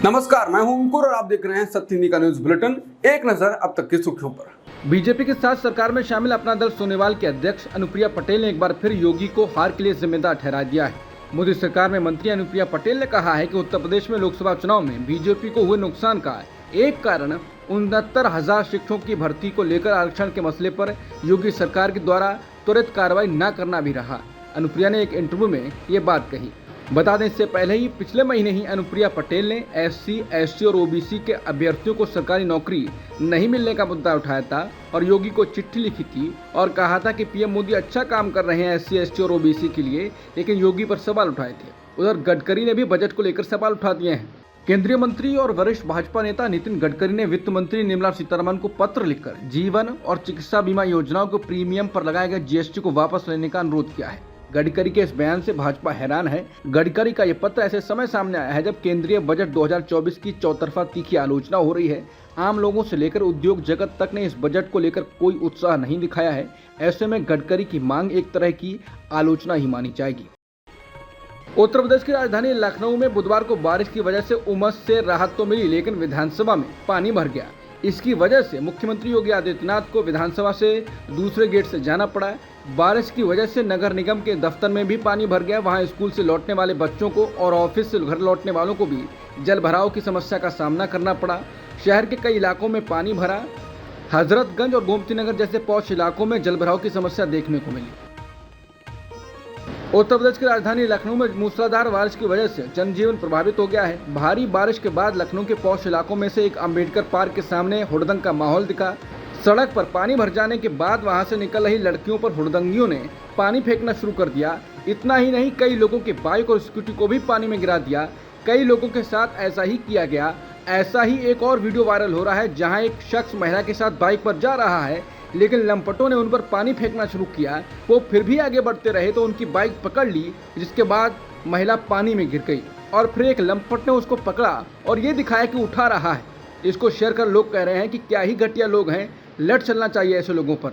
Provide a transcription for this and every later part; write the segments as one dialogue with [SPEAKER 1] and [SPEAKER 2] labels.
[SPEAKER 1] नमस्कार, मैं हूं अंकुर और आप देख रहे हैं सत्य हिंदी का न्यूज बुलेटिन। एक नजर अब तक की सुर्खियों पर।
[SPEAKER 2] बीजेपी के साथ सरकार में शामिल अपना दल सोनेवाल के अध्यक्ष अनुप्रिया पटेल ने एक बार फिर योगी को हार के लिए जिम्मेदार ठहरा दिया है। मोदी सरकार में मंत्री अनुप्रिया पटेल ने कहा है कि उत्तर प्रदेश में लोकसभा चुनाव में बीजेपी को हुए नुकसान का एक कारण 69,000 शिक्षकों की भर्ती को लेकर आरक्षण के मसले पर योगी सरकार के द्वारा त्वरित कार्रवाई न करना भी रहा। अनुप्रिया ने एक इंटरव्यू में ये बात कही। बता दें, इससे पहले ही पिछले महीने ही अनुप्रिया पटेल ने एससी, एसटी और ओबीसी के अभ्यर्थियों को सरकारी नौकरी नहीं मिलने का मुद्दा उठाया था और योगी को चिट्ठी लिखी थी और कहा था कि पीएम मोदी अच्छा काम कर रहे हैं एससी, एसटी और ओबीसी के लिए, लेकिन योगी पर सवाल उठाए थे। उधर गडकरी ने भी बजट को लेकर सवाल उठा दिए हैं। केंद्रीय मंत्री और वरिष्ठ भाजपा नेता नितिन गडकरी ने वित्त मंत्री निर्मला सीतारमण को पत्र लिखकर जीवन और चिकित्सा बीमा योजनाओं को प्रीमियम पर लगाए गए जीएसटी को वापस लेने का अनुरोध किया है। गडकरी के इस बयान से भाजपा हैरान है। गडकरी का ये पत्र ऐसे समय सामने आया है जब केंद्रीय बजट 2024 की चौतरफा तीखी आलोचना हो रही है। आम लोगों से लेकर उद्योग जगत तक ने इस बजट को लेकर कोई उत्साह नहीं दिखाया है। ऐसे में गडकरी की मांग एक तरह की आलोचना ही मानी जाएगी। उत्तर प्रदेश की राजधानी लखनऊ में बुधवार को बारिश की वजह से उमस से राहत तो मिली, लेकिन विधानसभा में पानी भर गया। इसकी वजह से मुख्यमंत्री योगी आदित्यनाथ को विधानसभा से दूसरे गेट से जाना पड़ा। बारिश की वजह से नगर निगम के दफ्तर में भी पानी भर गया। वहां स्कूल से लौटने वाले बच्चों को और ऑफिस से घर लौटने वालों को भी जल भराव की समस्या का सामना करना पड़ा। शहर के कई इलाकों में पानी भरा। हजरतगंज और गोमती नगर जैसे पौष इलाकों में जल भराव की समस्या देखने को मिली। उत्तर प्रदेश की राजधानी लखनऊ में मूसलाधार बारिश की वजह से जनजीवन प्रभावित हो गया है। भारी बारिश के बाद लखनऊ के पौष इलाकों में से एक अंबेडकर पार्क के सामने हुड़दंग का माहौल दिखा। सड़क पर पानी भर जाने के बाद वहां से निकल रही लड़कियों पर हुड़दंगियों ने पानी फेंकना शुरू कर दिया। इतना ही नहीं, कई लोगों के बाइक और स्कूटी को भी पानी में गिरा दिया। कई लोगों के साथ ऐसा ही किया गया। ऐसा ही एक और वीडियो वायरल हो रहा है जहाँ एक शख्स महिला के साथ बाइक पर जा रहा है, लेकिन लंपटों ने उन पर पानी फेंकना शुरू किया। वो फिर भी आगे बढ़ते रहे तो उनकी बाइक पकड़ ली, जिसके बाद महिला पानी में गिर गई और फिर एक लंपट ने उसको पकड़ा और ये दिखाया कि उठा रहा है। इसको शेयर कर लोग कह रहे हैं कि क्या ही घटिया लोग हैं, लड़ चलना चाहिए ऐसे लोगों पर।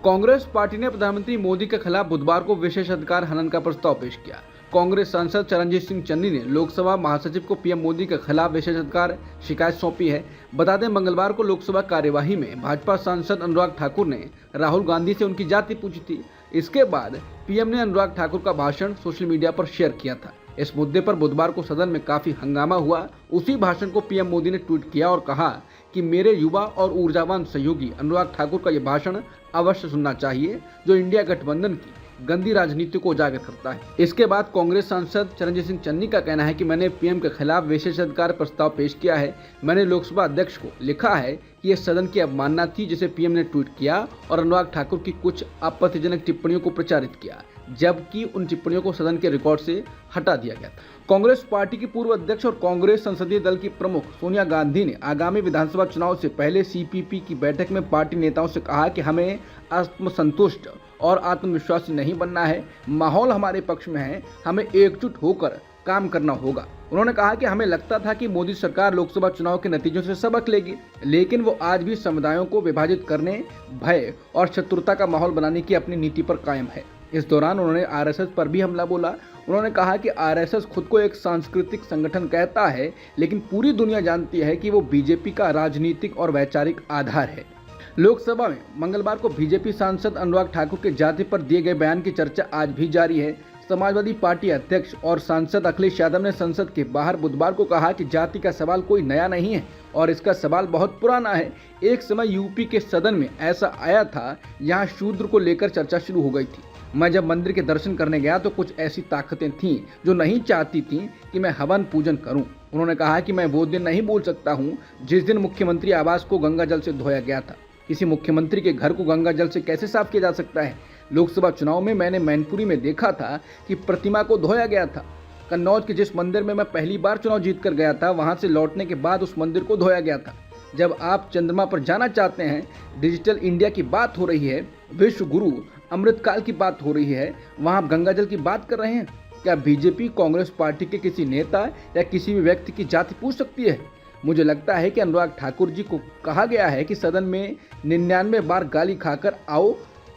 [SPEAKER 2] कांग्रेस पार्टी ने प्रधानमंत्री मोदी के खिलाफ बुधवार को विशेषाधिकार हनन का प्रस्ताव पेश किया। कांग्रेस सांसद चरणजीत सिंह चन्नी ने लोकसभा महासचिव को पीएम मोदी के खिलाफ विशेषाधिकार शिकायत सौंपी है। बता दें, मंगलवार को लोकसभा कार्यवाही में भाजपा सांसद अनुराग ठाकुर ने राहुल गांधी से उनकी जाति पूछी थी। इसके बाद पीएम ने अनुराग ठाकुर का भाषण सोशल मीडिया पर शेयर किया था। इस मुद्दे पर बुधवार को सदन में काफी हंगामा हुआ। उसी भाषण को पीएम मोदी ने ट्वीट किया और कहा कि मेरे युवा और ऊर्जावान सहयोगी अनुराग ठाकुर का यह भाषण अवश्य सुनना चाहिए, जो इंडिया गठबंधन की गंदी राजनीति को उजागर करता है। इसके बाद कांग्रेस सांसद चरणजीत सिंह चन्नी का कहना है कि मैंने पीएम के खिलाफ विशेषाधिकार प्रस्ताव पेश किया है। मैंने लोकसभा अध्यक्ष को लिखा है कि यह सदन की अवमानना थी जिसे पीएम ने ट्वीट किया और अनुराग ठाकुर की कुछ आपत्तिजनक टिप्पणियों को प्रचारित किया, जबकि उन टिप्पणियों को सदन के रिकॉर्ड से हटा दिया गया था। कांग्रेस पार्टी की पूर्व अध्यक्ष और कांग्रेस संसदीय दल की प्रमुख सोनिया गांधी ने आगामी विधानसभा चुनाव से पहले सीपीपी की बैठक में पार्टी नेताओं से कहा कि हमें आत्मसंतुष्ट और आत्मविश्वासी नहीं बनना है। माहौल हमारे पक्ष में है, हमें एकजुट होकर काम करना होगा। उन्होंने कहा कि हमें लगता था कि मोदी सरकार लोकसभा चुनाव के नतीजों से सबक लेगी, लेकिन वो आज भी समुदायों को विभाजित करने, भय और शत्रुता का माहौल बनाने की अपनी नीति पर कायम है। इस दौरान उन्होंने आरएसएस पर भी हमला बोला। उन्होंने कहा कि आरएसएस खुद को एक सांस्कृतिक संगठन कहता है, लेकिन पूरी दुनिया जानती है कि वो बीजेपी का राजनीतिक और वैचारिक आधार है। लोकसभा में मंगलवार को बीजेपी सांसद अनुराग ठाकुर के जाति पर दिए गए बयान की चर्चा आज भी जारी है। समाजवादी पार्टी अध्यक्ष और सांसद अखिलेश यादव ने संसद के बाहर बुधवार को कहा कि जाति का सवाल कोई नया नहीं है और इसका सवाल बहुत पुराना है। एक समय यूपी के सदन में ऐसा आया था, यहाँ शूद्र को लेकर चर्चा शुरू हो गई थी। मैं जब मंदिर के दर्शन करने गया तो कुछ ऐसी ताकतें थीं जो नहीं चाहती थीं कि मैं हवन पूजन करूं। उन्होंने कहा कि मैं वो दिन नहीं भूल सकता हूं जिस दिन मुख्यमंत्री आवास को गंगा जल से धोया गया था। किसी मुख्यमंत्री के घर को गंगा जल से कैसे साफ किया जा सकता है? लोकसभा चुनाव में मैंने मैनपुरी में देखा था कि प्रतिमा को धोया गया था। कन्नौज के जिस मंदिर में मैं पहली बार चुनाव जीत कर गया था, वहां से लौटने के बाद उस मंदिर को धोया गया था। जब आप चंद्रमा पर जाना चाहते हैं, डिजिटल इंडिया की बात हो रही है, विश्व गुरु अमृतकाल की बात हो रही है, वहां आप गंगा जल की बात कर रहे हैं। क्या बीजेपी कांग्रेस पार्टी के किसी नेता या किसी भी व्यक्ति की जाति पूछ सकती है? मुझे लगता है कि अनुराग ठाकुर जी को कहा गया है कि सदन में 99 बार गाली खाकर आओ,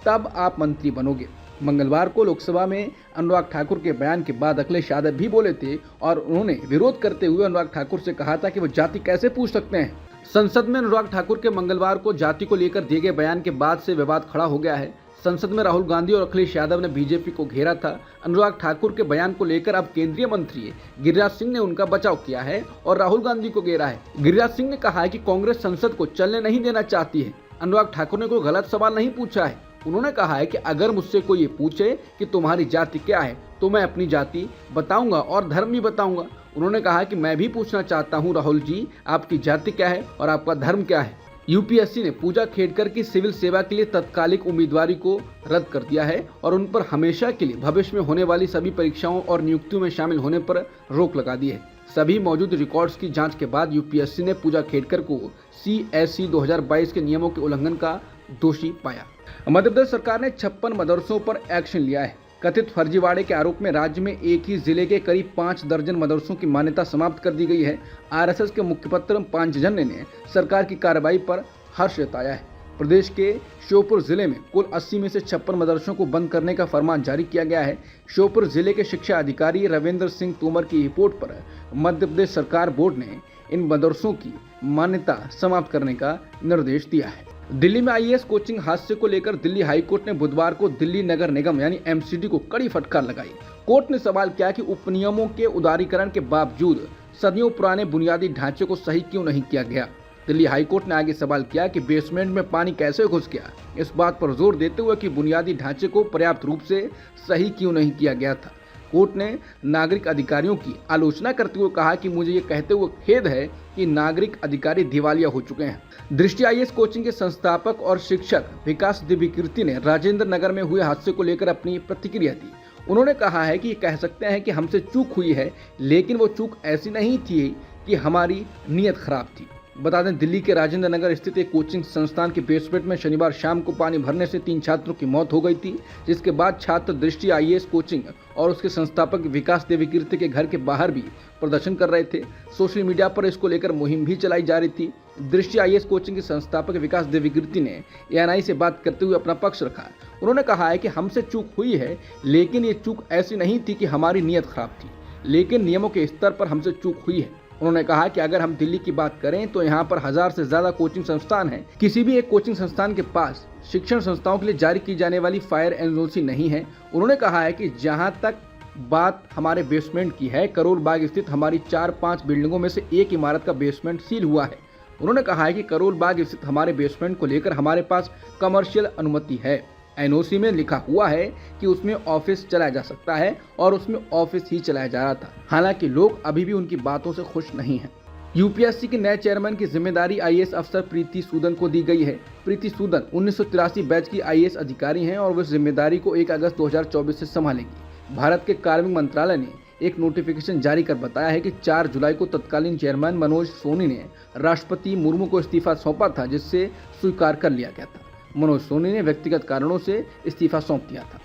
[SPEAKER 2] तब आप मंत्री बनोगे। मंगलवार को लोकसभा में अनुराग ठाकुर के बयान के बाद अखिलेश यादव भी बोले थे और उन्होंने विरोध करते हुए अनुराग ठाकुर से कहा था कि वो जाति कैसे पूछ सकते हैं। संसद में अनुराग ठाकुर के मंगलवार को जाति को लेकर दिए गए बयान के बाद से विवाद खड़ा हो गया है। संसद में राहुल गांधी और अखिलेश यादव ने बीजेपी को घेरा था। अनुराग ठाकुर के बयान को लेकर अब केंद्रीय मंत्री गिरिराज सिंह ने उनका बचाव किया है और राहुल गांधी को घेरा है। गिरिराज सिंह ने कहा है कि कांग्रेस संसद को चलने नहीं देना चाहती है। अनुराग ठाकुर ने कोई गलत सवाल नहीं पूछा है। उन्होंने कहा है कि अगर मुझसे कोई ये पूछे कि तुम्हारी जाति क्या है तो मैं अपनी जाति बताऊंगा और धर्म भी बताऊंगा। उन्होंने कहा कि मैं भी पूछना चाहता हूं राहुल जी, आपकी जाति क्या है और आपका धर्म क्या है। यूपीएससी ने पूजा खेड़कर की सिविल सेवा के लिए तत्कालिक उम्मीदवारी को रद्द कर दिया है और उन पर हमेशा के लिए भविष्य में होने वाली सभी परीक्षाओं और नियुक्तियों में शामिल होने पर रोक लगा दी है। सभी मौजूद रिकॉर्ड्स की जांच के बाद यूपीएससी ने पूजा खेड़कर को CSE 2022 के नियमों के उल्लंघन का दोषी पाया। मध्य प्रदेश सरकार ने 56 मदरसों पर एक्शन लिया है। कथित फर्जीवाड़े के आरोप में राज्य में एक ही जिले के करीब 5 दर्जन मदरसों की मान्यता समाप्त कर दी गई है। RSS के मुखपत्र पांचजन्य ने सरकार की कार्रवाई पर हर्ष जताया है। प्रदेश के श्योपुर जिले में कुल 80 में से 56 मदरसों को बंद करने का फरमान जारी किया गया है। श्योपुर जिले के शिक्षा अधिकारी रविंद्र सिंह तोमर की रिपोर्ट पर मध्य प्रदेश सरकार बोर्ड ने इन मदरसों की मान्यता समाप्त करने का निर्देश दिया है। दिल्ली में IAS कोचिंग हादसे को लेकर दिल्ली हाईकोर्ट ने बुधवार को दिल्ली नगर निगम यानी MCD को कड़ी फटकार लगाई। कोर्ट ने सवाल किया कि उपनियमों के उदारीकरण के बावजूद सदियों पुराने बुनियादी ढांचे को सही क्यों नहीं किया गया। दिल्ली हाईकोर्ट ने आगे सवाल किया कि बेसमेंट में पानी कैसे घुस गया, इस बात पर जोर देते हुए कि बुनियादी ढांचे को पर्याप्त रूप से सही क्यों नहीं किया गया था। कोर्ट ने नागरिक अधिकारियों की आलोचना करते हुए कहा कि मुझे ये कहते हुए खेद है कि नागरिक अधिकारी दिवालिया हो चुके हैं। दृष्टि IAS कोचिंग के संस्थापक और शिक्षक विकास दिव्यकीर्ति ने राजेंद्र नगर में हुए हादसे को लेकर अपनी प्रतिक्रिया दी। उन्होंने कहा है कि कह सकते हैं कि हमसे चूक हुई है, लेकिन वो चूक ऐसी नहीं थी कि हमारी नीयत खराब थी। बता दें, दिल्ली के राजेंद्र नगर स्थित एक कोचिंग संस्थान के बेसमेंट में शनिवार शाम को पानी भरने से 3 छात्रों की मौत हो गई थी, जिसके बाद छात्र दृष्टि IAS कोचिंग और उसके संस्थापक विकास देवकीर्ति के घर के बाहर भी प्रदर्शन कर रहे थे। सोशल मीडिया पर इसको लेकर मुहिम भी चलाई जा रही थी। दृष्टि IAS कोचिंग के संस्थापक विकास देवकीर्ति ने ANI से बात करते हुए अपना पक्ष रखा। उन्होंने कहा है कि हमसे चूक हुई है, लेकिन ये चूक ऐसी नहीं थी कि हमारी नीयत खराब थी, लेकिन नियमों के स्तर पर हमसे चूक हुई है। उन्होंने कहा कि अगर हम दिल्ली की बात करें तो यहाँ पर 1000 से ज्यादा कोचिंग संस्थान हैं। किसी भी एक कोचिंग संस्थान के पास शिक्षण संस्थाओं के लिए जारी की जाने वाली फायर NOC नहीं है। उन्होंने कहा है कि जहाँ तक बात हमारे बेसमेंट की है, करोल बाग स्थित हमारी 4-5 बिल्डिंगों में से एक इमारत का बेसमेंट सील हुआ है। उन्होंने कहा है कि करोल बाग स्थित हमारे बेसमेंट को लेकर हमारे पास कमर्शियल अनुमति है। NOC में लिखा हुआ है कि उसमें ऑफिस चलाया जा सकता है और उसमें ऑफिस ही चलाया जा रहा था। हालांकि लोग अभी भी उनकी बातों से खुश नहीं हैं। यूपीएससी के नए चेयरमैन की जिम्मेदारी IAS अफसर प्रीति सूदन को दी गई है। प्रीति सूदन 1983 बैच की IAS अधिकारी हैं और वो इस जिम्मेदारी को 1 अगस्त 2024 से संभालेंगी। भारत के कार्मिक मंत्रालय ने एक नोटिफिकेशन जारी कर बताया है कि 4 जुलाई को तत्कालीन चेयरमैन मनोज सोनी ने राष्ट्रपति मुर्मू को इस्तीफा सौंपा था, जिससे स्वीकार कर लिया गया था। मनोज सोनी ने व्यक्तिगत कारणों से इस्तीफा सौंप दिया था।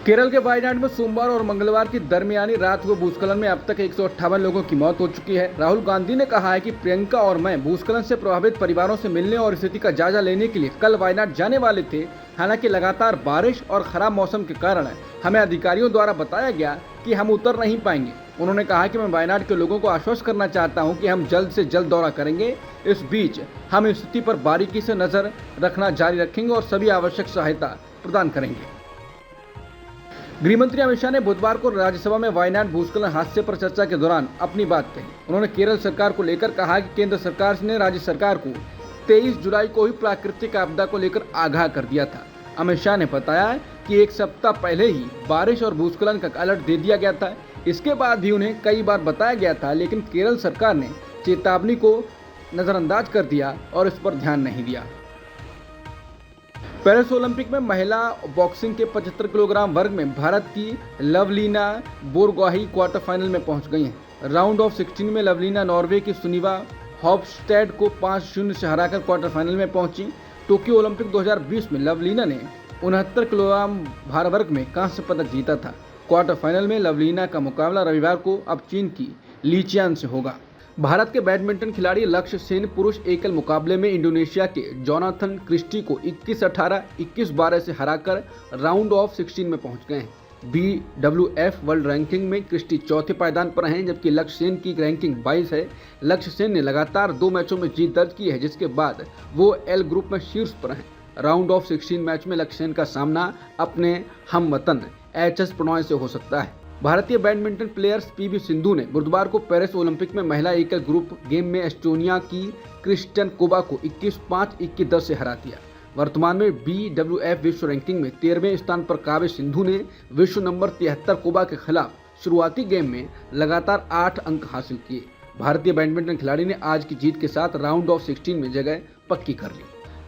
[SPEAKER 2] केरल के वायनाड में सोमवार और मंगलवार की दरमियानी रात हुए भूस्खलन में अब तक 158 लोगों की मौत हो चुकी है। राहुल गांधी ने कहा है कि प्रियंका और मैं भूस्खलन से प्रभावित परिवारों से मिलने और स्थिति का जायजा लेने के लिए कल वायनाड जाने वाले थे। हालांकि लगातार बारिश और खराब मौसम के कारण हमें अधिकारियों द्वारा बताया गया कि हम उतर नहीं पाएंगे। उन्होंने कहा कि मैं वायनाड के लोगों को आश्वस्त करना चाहता हूं कि हम जल्द से जल्द दौरा करेंगे। इस बीच हम स्थिति पर बारीकी से नजर रखना जारी रखेंगे और सभी आवश्यक सहायता प्रदान करेंगे। गृहमंत्री अमित शाह ने बुधवार को राज्यसभा में वायनाड भूस्खलन हादसे पर चर्चा के दौरान अपनी बात कही। उन्होंने केरल सरकार को लेकर कहा कि केंद्र सरकार ने राज्य सरकार को 23 जुलाई को ही प्राकृतिक आपदा को लेकर आगाह कर दिया था। अमित शाह ने बताया कि 1 सप्ताह पहले ही बारिश और भूस्खलन का अलर्ट दे दिया गया था। इसके बाद भी उन्हें कई बार बताया गया था, लेकिन केरल सरकार ने चेतावनी को नजरअंदाज कर दिया और इस पर ध्यान नहीं दिया। पेरिस ओलंपिक में महिला बॉक्सिंग के 75 किलोग्राम वर्ग में भारत की लवलीना बोरगोहाई क्वार्टर फाइनल में पहुंच गई हैं। राउंड ऑफ 16 में लवलीना नॉर्वे की सुनिवा हॉफस्टेड को 5-0 से हराकर क्वार्टर फाइनल में पहुंची। टोक्यो ओलंपिक 2020 में लवलीना ने 69 किलोग्राम भार वर्ग में कांस्य पदक जीता था। क्वार्टर फाइनल में लवलीना का मुकाबला रविवार को अब चीन की लीचियान से होगा। भारत के बैडमिंटन खिलाड़ी लक्ष्य सेन पुरुष एकल मुकाबले में इंडोनेशिया के जोनाथन क्रिस्टी को 21-18, 21-12 से हराकर राउंड ऑफ 16 में पहुंच गए हैं। BWF वर्ल्ड रैंकिंग में क्रिस्टी चौथे पायदान पर हैं, जबकि लक्ष्य सेन की रैंकिंग 22 है। लक्ष्य सेन ने लगातार 2 मैचों में जीत दर्ज की है, जिसके बाद वो एल ग्रुप में शीर्ष पर हैं। राउंड ऑफ 16 मैच में लक्ष्य सेन का सामना अपने हमवतन HS प्रणॉय से हो सकता है। भारतीय बैडमिंटन प्लेयर्स PV सिंधु ने बुधवार को पेरिस ओलंपिक में महिला एकल ग्रुप गेम में एस्टोनिया की क्रिस्टियानकोवा को 21-5, 21-10 से हरा दिया। वर्तमान में BWF विश्व रैंकिंग में 13वें स्थान पर काव्य सिंधु ने विश्व नंबर 73 कोबा के खिलाफ शुरुआती गेम में लगातार 8 अंक हासिल किए। भारतीय बैडमिंटन खिलाड़ी ने आज की जीत के साथ राउंड ऑफ 16 में जगह पक्की कर ली।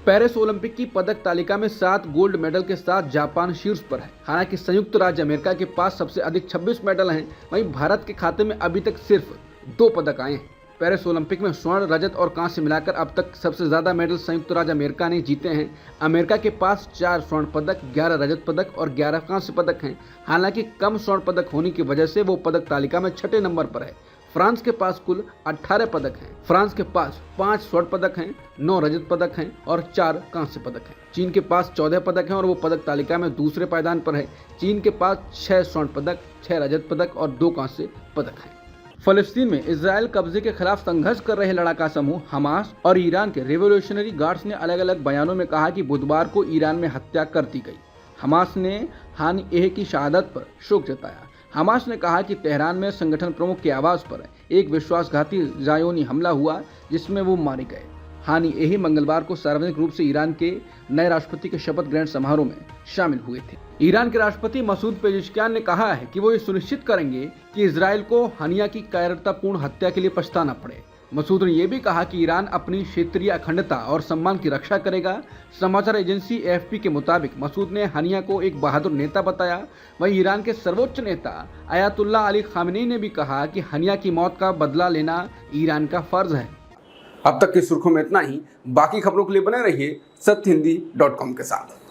[SPEAKER 2] पेरिस ओलंपिक की पदक तालिका में 7 गोल्ड मेडल के साथ जापान शीर्ष पर है। हालांकि संयुक्त राज्य अमेरिका के पास सबसे अधिक 26 मेडल हैं, वहीं भारत के खाते में अभी तक सिर्फ 2 पदक आए हैं। पेरिस ओलंपिक में स्वर्ण, रजत और कांस्य मिलाकर अब तक सबसे ज्यादा मेडल संयुक्त राज्य अमेरिका ने जीते हैं। अमेरिका के पास 4 स्वर्ण पदक, 11 रजत पदक और 11 कांस्य पदक हैं। हालांकि कम स्वर्ण पदक होने की वजह से वो पदक तालिका में 6ठे नंबर पर है। फ्रांस के पास कुल 18 पदक हैं। फ्रांस के पास 5 स्वर्ण पदक हैं, 9 रजत पदक हैं और 4 कांस्य पदक हैं। चीन के पास 14 पदक हैं और वो पदक तालिका में दूसरे पायदान पर है। चीन के पास 6 स्वर्ण पदक, 6 रजत पदक और 2 कांस्य पदक हैं। फलस्तीन में इजरायल कब्जे के खिलाफ संघर्ष कर रहे लड़ाका समूह हमास और ईरान के रिवोल्यूशनरी गार्ड्स ने अलग अलग बयानों में कहा कि बुधवार को ईरान में हत्या कर दी गई। हमास ने हानी एह की शहादत पर शोक जताया। हमास ने कहा कि तेहरान में संगठन प्रमुख के आवास पर एक विश्वासघाती जायोनी हमला हुआ, जिसमें वो मारे गए। हानी एही मंगलवार को सार्वजनिक रूप से ईरान के नए राष्ट्रपति के शपथ ग्रहण समारोह में शामिल हुए थे। ईरान के राष्ट्रपति मसूद पेजेश्कियान ने कहा है कि वो ये सुनिश्चित करेंगे कि इजरायल को हनिया की कायरतापूर्ण हत्या के लिए पछताना पड़े। मसूद ने यह भी कहा कि ईरान अपनी क्षेत्रीय अखंडता और सम्मान की रक्षा करेगा। समाचार एजेंसी AFP के मुताबिक मसूद ने हनिया को एक बहादुर नेता बताया। वहीं ईरान के सर्वोच्च नेता अयातुल्लाह अली खामेनी ने भी कहा कि हनिया की मौत का बदला लेना ईरान का फर्ज है।
[SPEAKER 1] अब तक की सुर्खियों में इतना ही। बाकी खबरों के लिए बने रहिए सत्यहिंदी.com के साथ।